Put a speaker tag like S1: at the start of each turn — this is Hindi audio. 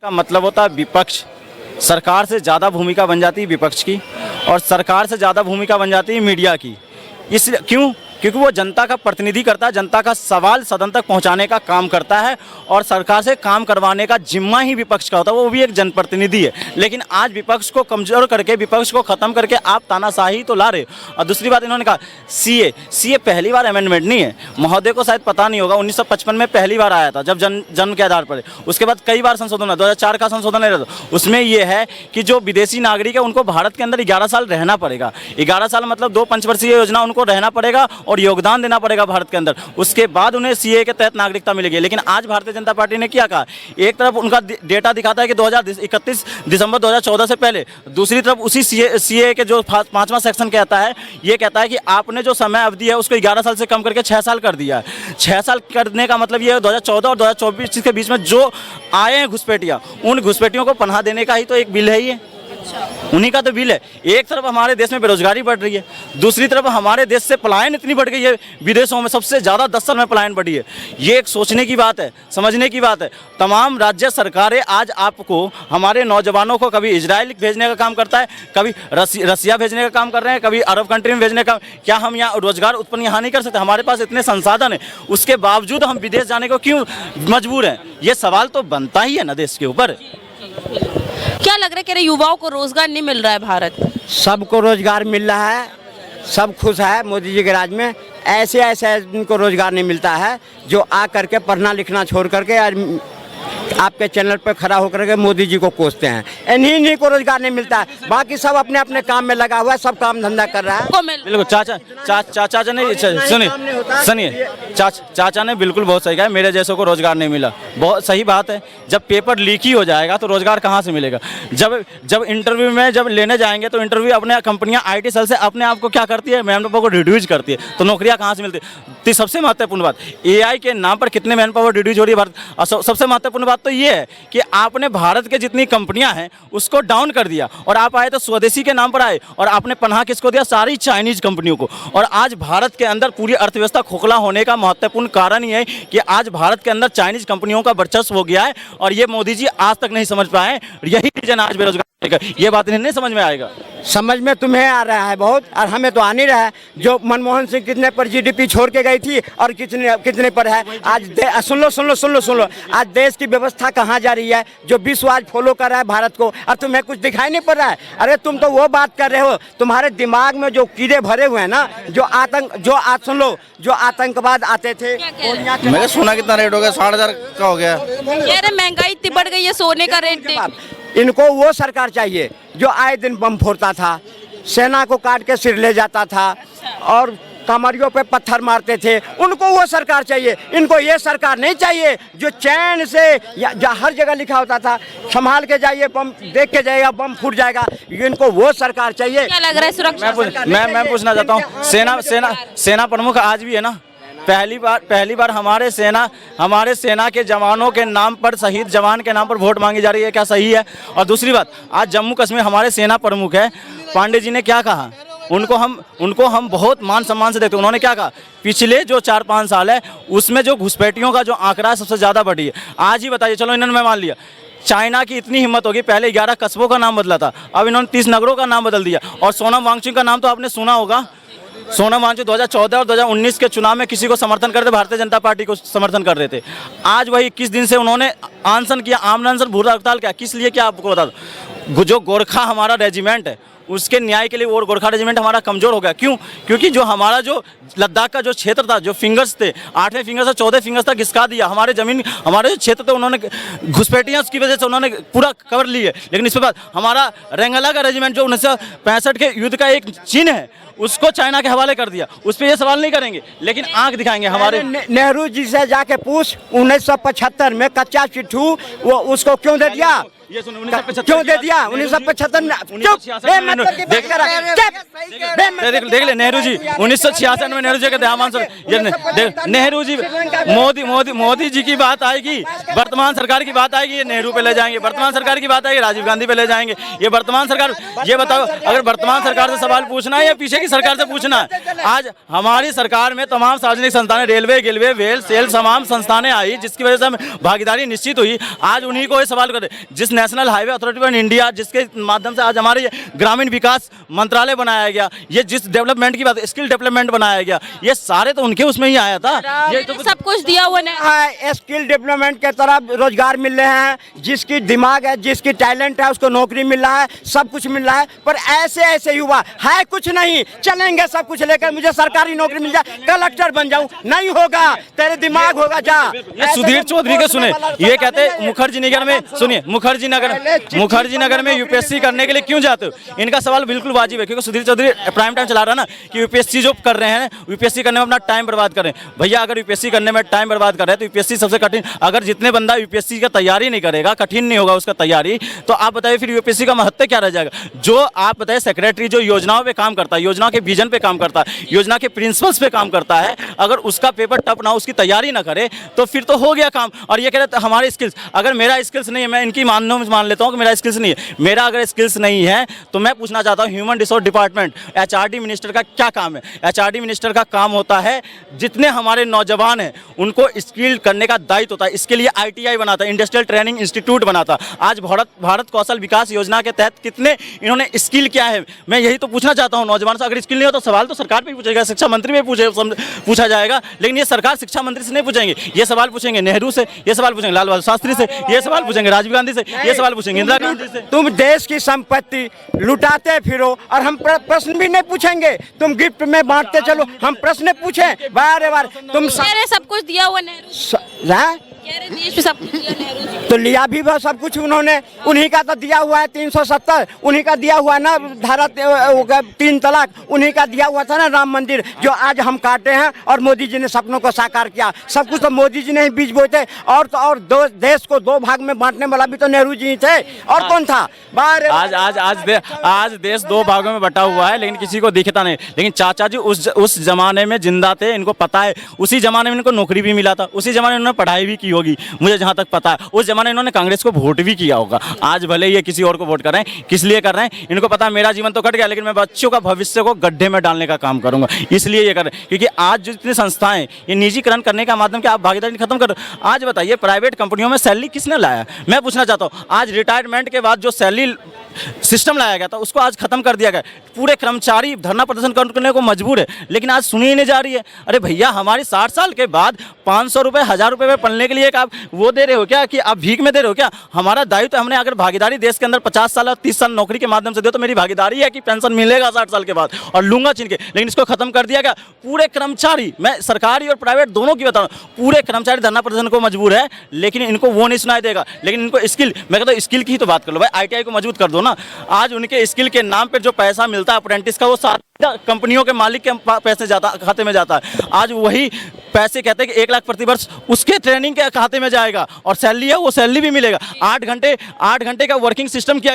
S1: का मतलब होता है विपक्ष। सरकार से ज़्यादा भूमिका बन जाती है विपक्ष की, और सरकार से ज़्यादा भूमिका बन जाती है मीडिया की। इसलिए क्यों? क्योंकि वो जनता का प्रतिनिधि करता है, जनता का सवाल सदन तक पहुंचाने का काम करता है, और सरकार से काम करवाने का जिम्मा ही विपक्ष का होता है, वो भी एक जनप्रतिनिधि है। लेकिन आज विपक्ष को कमज़ोर करके, विपक्ष को ख़त्म करके आप तानाशाही तो ला रहे हो। और दूसरी बात, इन्होंने कहा सीए पहली बार अमेंडमेंट नहीं है, महोदय को शायद पता नहीं होगा, 1955 में पहली बार आया था जब जन्म के आधार पर। उसके बाद कई बार संशोधन है, 2004 का संशोधन है। उसमें यह है कि जो विदेशी नागरिक है उनको भारत के अंदर 11 साल रहना पड़ेगा। 11 साल मतलब 2 पंचवर्षीय योजना उनको रहना पड़ेगा और योगदान देना पड़ेगा भारत के अंदर, उसके बाद उन्हें सीए के तहत नागरिकता मिलेगी। लेकिन आज भारतीय जनता पार्टी ने क्या कहा? एक तरफ उनका डेटा दिखाता है कि 31 दिसंबर 2014 से पहले, दूसरी तरफ उसी सीए के जो 5वां सेक्शन कहता है, ये कहता है कि आपने जो समय अवधि है उसको 11 साल से कम करके 6 साल कर दिया है। 6 साल करने का मतलब ये है 2014 और 2024 के बीच में जो आए हैं घुसपैठियाँ, उन घुसपैठियों को पनाह देने का ही तो एक बिल है ये, उन्हीं का तो बिल है। एक तरफ हमारे देश में बेरोजगारी बढ़ रही है, दूसरी तरफ हमारे देश से पलायन इतनी बढ़ गई है, विदेशों में सबसे ज़्यादा 10 साल में पलायन बढ़ी है। ये एक सोचने की बात है, समझने की बात है। तमाम राज्य सरकारें आज आपको, हमारे नौजवानों को कभी इजराइल भेजने का काम करता है, कभी रसिया भेजने का काम कर रहे हैं, कभी अरब कंट्री में भेजने का। क्या हम यहाँ रोजगार उत्पन्न यहाँ नहीं कर सकते? हमारे पास इतने संसाधन हैं, उसके बावजूद हम विदेश जाने को क्यों मजबूर हैं? ये सवाल तो बनता ही है ना देश के ऊपर।
S2: क्या लग रहा है कि युवाओं को रोजगार नहीं मिल रहा है भारत में?
S3: सबको रोजगार मिल रहा है, सब खुश है मोदी जी के राज में। ऐसे इनको रोजगार नहीं मिलता है जो आ करके पढ़ना लिखना छोड़ करके आज आपके चैनल पर खड़ा होकर के मोदी जी को कोसते हैं। इन्हीं को रोजगार नहीं मिलता है, बाकी सब अपने अपने काम में लगा हुआ है, सब काम धंधा कर रहा है।
S1: बिल्कुल चाचा ने सुनिए, चाचा ने बिल्कुल बहुत सही कहा, मेरे जैसों को रोजगार नहीं मिला। बहुत सही बात है। जब पेपर लीक ही हो जाएगा तो रोजगार कहाँ से मिलेगा? जब इंटरव्यू में जब लेने जाएंगे तो इंटरव्यू अपने कंपनियां IT सेल से अपने आप को क्या करती है? मैन पावर को रिड्यूज करती है, तो नौकरियां कहाँ से मिलती है? तो सबसे महत्वपूर्ण बात, AI के नाम पर कितने मैन पावर रिड्यूज हो रही है भारत। सबसे महत्वपूर्ण बात तो ये है कि आपने भारत के जितनी कंपनियां हैं उसको डाउन कर दिया, और आप आए तो स्वदेशी के नाम पर आए, और आपने पनाह किसको दिया? सारी चाइनीज कंपनियों को। और आज भारत के अंदर पूरी अर्थव्यवस्था खोखला होने का महत्वपूर्ण कारण ये है कि आज भारत के अंदर चाइनीज कंपनियों का वर्चस्व हो गया है, और ये मोदी जी आज तक नहीं समझ पाए। यही रीजन आज बेरोजगार, ये बात इन्हें नहीं समझ में आएगा।
S3: समझ में तुम्हें आ रहा है बहुत, और हमें तो आ नहीं रहा है। जो मनमोहन सिंह कितने पर GDP छोड़ के गई थी और कितने पर है आज। सुन लो, आज देश की व्यवस्था कहाँ जा रही है? जो विश्व आज फॉलो कर रहा है भारत को, और तुम्हें कुछ दिखाई नहीं पड़ रहा है। अरे तुम तो वो बात कर रहे हो, तुम्हारे दिमाग में जो कीड़े भरे हुए हैं ना, जो आतंकवाद आते थे।
S4: मैंने सोना कितना रेट हो गया? 60,000 का हो गया।
S2: महंगाई इतनी बढ़ गई है, सोने का रेट।
S3: इनको वो सरकार चाहिए जो आए दिन बम फोड़ता था, सेना को काट के सिर ले जाता था, और कमरियों पे पत्थर मारते थे। उनको वो सरकार चाहिए। इनको ये सरकार नहीं चाहिए जो चैन से हर जगह लिखा होता था संभाल के जाइए, बम देख के जाएगा, बम फूट जाएगा। इनको वो सरकार चाहिए।
S2: क्या लग रहा है सुरक्षा?
S1: मैं पूछना चाहता हूँ, सेना प्रमुख आज भी है ना? पहली बार हमारे सेना के जवानों के नाम पर, शहीद जवान के नाम पर वोट मांगी जा रही है। क्या सही है? और दूसरी बात, आज जम्मू कश्मीर हमारे सेना प्रमुख है, पांडे जी ने क्या कहा? उनको हम बहुत मान सम्मान से देखते हैं। उन्होंने क्या कहा? पिछले जो 4-5 साल है उसमें जो घुसपैठियों का जो आंकड़ा है सबसे ज़्यादा बढ़ी है। आज ही बताइए, चलो इन्होंने मैं मान लिया, चाइना की इतनी हिम्मत होगी, पहले 11 कस्बों का नाम बदला था, अब इन्होंने 30 नगरों का नाम बदल दिया। और सोनम वांगचुक का नाम तो आपने सुना होगा। सोनम वांगचुक 2014 और 2019 के चुनाव में किसी को समर्थन करते, भारतीय जनता पार्टी को समर्थन कर रहे थे। आज वही 21 दिन से उन्होंने अनशन किया, आमरण अनशन, भूख हड़ताल किया। किस लिए? क्या आपको बता दो, जो गोरखा हमारा रेजिमेंट है उसके न्याय के लिए, और गोरखा रेजिमेंट हमारा कमज़ोर हो गया। क्यों? क्योंकि जो हमारा जो लद्दाख का जो क्षेत्र था, जो फिंगर्स थे, 8वें फिंगर से 14 फिंगर्स तक घिसका दिया। हमारे ज़मीन, हमारे जो क्षेत्र थे, उन्होंने घुसपैठियाँ उसकी वजह से उन्होंने पूरा कवर ली है। लेकिन इसके बाद हमारा रेंगला का रेजिमेंट जो 1965 के युद्ध का एक चिन्ह है, उसको चाइना के हवाले कर दिया। उस पर ये सवाल नहीं करेंगे, लेकिन आंख दिखाएंगे हमारे।
S3: नेहरू जी से जाके पूछ, 1975 में कच्चा चिट्ठू वो उसको क्यों दे दिया?
S1: ये सुनो, 1975
S3: क्यों दे दिया? 1975 चुप, बेमतलब की बात कर रहा है। चुप,
S1: देख ले नेहरू जी 1966 में नेहरू जी के देहांत ये नेहरू जी मोदी जी की बात आएगी, वर्तमान सरकार की बात आएगी, ये नेहरू पे ले जाएंगे, वर्तमान सरकार की बात आएगी राजीव गांधी पे ले जाएंगे। ये वर्तमान सरकार, ये बताओ अगर वर्तमान सरकार से सवाल पूछना है या पीछे की सरकार से पूछना है? आज हमारी सरकार में तमाम सार्वजनिक संस्थानें, रेलवे, गिलवे, वेल, सेल, तमाम संस्थानें आई जिसकी वजह से हमें भागीदारी निश्चित हुई। आज उन्हीं को ये सवाल करे, जिस national highway authority of India जिसके माध्यम से आज हमारे ग्रामीण विकास मंत्रालय बनाया गया, ये जिस डेवलपमेंट की बात, स्किल डेवलपमेंट बनाया गया, ये सारे तो उनके उसमें ही आया था। ये तो
S2: सब कुछ दिया हुआ है।
S3: स्किल डेवलपमेंट के तरफ रोजगार मिल रहे हैं, जिसकी दिमाग है, जिसकी टैलेंट है, उसको नौकरी मिल रहा है, सब कुछ मिल रहा है। पर ऐसे ऐसे युवा है कुछ नहीं, चलेंगे सब कुछ लेकर, मुझे सरकारी नौकरी मिल जाए, कलेक्टर बन जाऊं, नहीं होगा, तेरे दिमाग होगा जा।
S1: ये सुधीर चौधरी के सुने, ये कहते मुखर्जी नगर में, सुनिए मुखर्जी नगर में यूपीएससी करने के लिए क्यों जाते हो? इनका सवाल बिल्कुल वाजिब है, क्योंकि सुधीर चौधरी प्राइम टाइम चला रहा है ना कि यूपीएससी जो कर रहे हैं, यूपीएससी करने में अपना टाइम बर्बाद कर रहे हैं। भैया अगर यूपीएससी करने में टाइम बर्बाद कर रहे हैं तो यूपीएससी सबसे कठिन, अगर जितने बंदा यूपीएससी का तैयारी नहीं करेगा, कठिन नहीं होगा उसका तैयारी, तो आप बताइए फिर यूपीएससी का महत्व क्या रह जाएगा? जो आप बताइए सेक्रेटरी जो योजनाओं पे काम करता है, योजना के विजन पे काम करता है, योजना के प्रिंसिपल्स पे काम करता है, अगर उसका पेपर टफ ना, उसकी तैयारी ना करे तो फिर तो हो गया काम। और ये कह रहे हमारे स्किल्स, अगर मेरा स्किल्स नहीं है, मैं इनकी मान लेता हूँ कि मेरा स्किल्स नहीं है, मेरा अगर स्किल्स नहीं है तो मैं पूछना चाहता हूँ human resource department, HRD minister का क्या काम है? एचआरडी मिनिस्टर का काम होता है जितने हमारे नौजवान हैं उनको स्किल करने का दायित्व होता है, इसके लिए आईटीआई बनाता है, इंडस्ट्रियल ट्रेनिंग इंस्टीट्यूट बनाता। आज भारत कौशल विकास योजना के तहत कितने इन्होंने स्किल क्या है, मैं यही तो पूछना चाहता हूँ नौजवान से। अगर स्किल नहीं हो तो सवाल तो सरकार पे पूछेगा, शिक्षा मंत्री में पूछा जाएगा, लेकिन ये सरकार शिक्षा मंत्री से नहीं पूछेंगे, ये सवाल पूछेंगे नेहरू से, ये सवाल पूछेंगे लाल बहादुर शास्त्री से, ये सवाल पूछेंगे राजीव गांधी से, ये सवाल पूछेंगे इंदिरा गांधी से।
S3: तुम देश की संपत्ति लुटाते फिरो और हम प्रश्न भी नहीं पूछेंगे, तुम गिफ्ट में बांटते चलो, हम प्रश्न पूछें बार बार। तुम
S2: सब कुछ दिया हुआ नेहरू, देश में सब कुछ दिया नेहरू जी।
S3: तो लिया भी वह सब कुछ उन्होंने, उन्हीं का तो दिया हुआ है 370, उन्हीं का दिया हुआ ना धारा 3 तलाक, उन्हीं का दिया हुआ था ना राम मंदिर, जो आज हम काटे हैं और मोदी जी ने सपनों को साकार किया। सब कुछ तो मोदी जी ने ही बीज बोए थे, और तो और देश को 2 भाग में बांटने वाला भी तो नेहरू जी ही थे, और कौन था?
S1: आज देश 2 भागों में बटा हुआ है, लेकिन किसी को दिखता नहीं। लेकिन चाचा जी उस जमाने में जिंदा थे, इनको पता है, उसी जमाने में इनको नौकरी भी मिला था, उसी जमाने में उन्होंने पढ़ाई भी की होगी, मुझे जहां तक पता है। उस जमाने इन्होंने कांग्रेस को वोट भी किया होगा। आज भले ये किसी और को वोट कर रहे हैं, किस लिए कर रहे हैं इनको पता है, मेरा जीवन तो कट गया, लेकिन मैं बच्चों का भविष्य को गड्ढे में डालने का काम करूंगा, इसलिए ये कर रहे हैं। क्योंकि आज जो जितनी संस्थाएं ये निजीकरण करने का माध्यम, क्या आप भागीदारी खत्म करो? आज बताइए प्राइवेट कंपनियों में सैलरी किसने लाया? मैं पूछना चाहता हूँ, आज रिटायरमेंट के बाद जो सैलरी सिस्टम लाया गया था उसको आज खत्म कर दिया गया। पूरे कर्मचारी धरना प्रदर्शन करने को मजबूर है, लेकिन आज सुनी ही नहीं जा रही है। अरे भैया हमारी 60 साल के बाद 500 रुपये 1000 रुपये में पलने के लिए आप वो दे रहे हो क्या, कि आप भीख में दे रहे हो क्या? हमारा दायित्व, हमने अगर भागीदारी देश के अंदर 50 साल और 30 साल नौकरी के माध्यम से दे, तो मेरी भागीदारी है कि पेंशन मिलेगा 60 साल के बाद, और लूंगा छीन के। लेकिन इसको खत्म कर दिया गया। पूरे कर्मचारी, मैं सरकारी और प्राइवेट दोनों की बता रहा हूँ, पूरे कर्मचारी धरना प्रदर्शन को मजबूर है, लेकिन इनको वो नहीं सुनाई देगा। लेकिन इनको स्किल, मैं कहता हूँ स्किल की ही तो बात कर लो भाई, ITI को मजबूत कर दो ना। आज उनके स्किल के नाम पर जो पैसा मिलता है अप्रेंटिस का, वो कंपनियों के मालिक के पैसे खाते में जाता है। आज वही पैसे कहते हैं कि 1 लाख प्रति वर्ष उसके ट्रेनिंग के खाते में जाएगा, और सैलरी है वो सैलरी भी मिलेगा। 8 घंटे का वर्किंग सिस्टम किया